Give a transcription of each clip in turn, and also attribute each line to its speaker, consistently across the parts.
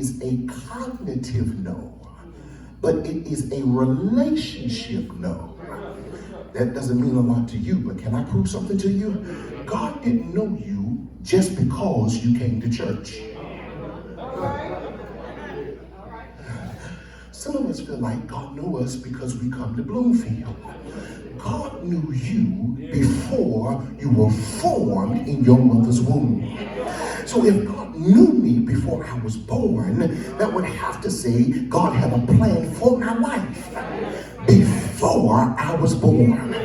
Speaker 1: is a cognitive no, but it is a relationship no. That doesn't mean a lot to you, but can I prove something to you? God didn't know you just because you came to church. Some of us feel like God knew us because we come to Bloomfield. God knew you before you were formed in your mother's womb. So if God knew me before I was born, that would have to say God had a plan for my life before I was born.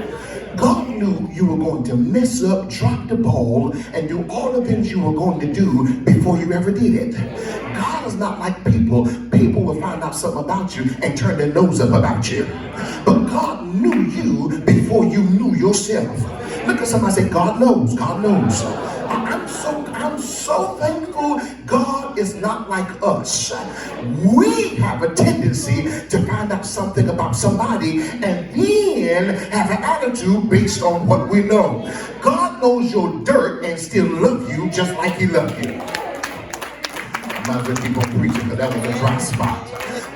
Speaker 1: God knew you were going to mess up, drop the ball, and do all the things you were going to do before you ever did it. God is not like people. People will find out something about you and turn their nose up about you. But God knew you before you knew yourself. Look at somebody and say, God knows, God knows. I'm so thankful God is not like us. We have a tendency to find out something about somebody and then have an attitude based on what we know. God knows your dirt and still love you just like he loved you. I might as well keep on preaching, but that was a dry spot.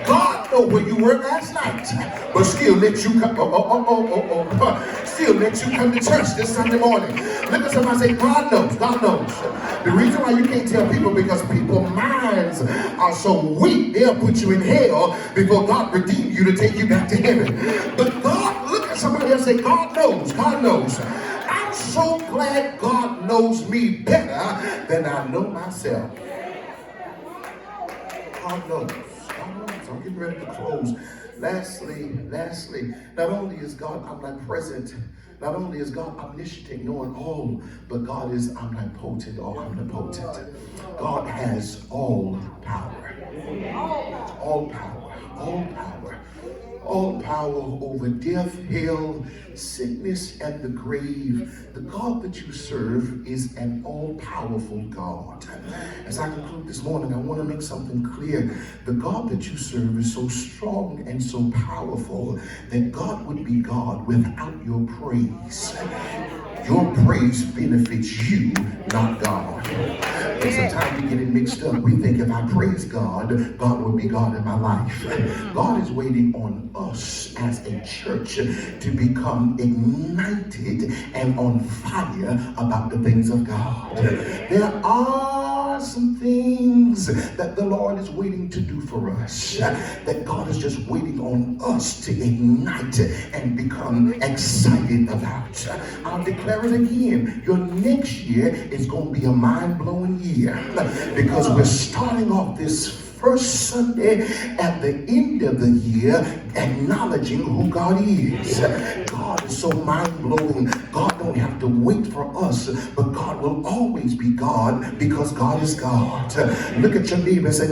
Speaker 1: God knows where you were last night, but still let you come. Still let you come to church this Sunday morning. Look at somebody say, God knows, God knows. The reason why you can't tell people because people's minds are so weak, they'll put you in hell before God redeemed you to take you back to heaven. But God, look at somebody else and say, God knows, God knows. I'm so glad God knows me better than I know myself. God knows. I'm getting ready to close. Lastly, not only is God omnipresent, not only is God omniscient, knowing all, but God is omnipotent or omnipotent. God has all power. All power. All power. All power over death, hell, sickness, and the grave. The God that you serve is an all-powerful God. As I conclude this morning, I want to make something clear. The God that you serve is so strong and so powerful that God would be God without your praise. Your praise benefits you, not God. And sometimes we get it mixed up. We think if I praise God, God will be God in my life. God is waiting on us as a church to become ignited and on fire about the things of God. There are some things that the Lord is waiting to do for us, that God is just waiting on us to ignite and become excited about. I'll declare it again. Your next year is going to be a mind-blowing year because we're starting off this first Sunday at the end of the year acknowledging who God is. God is so mind-blowing. God don't have to wait for us, but God will always be God because God is God. Look at your neighbor and say,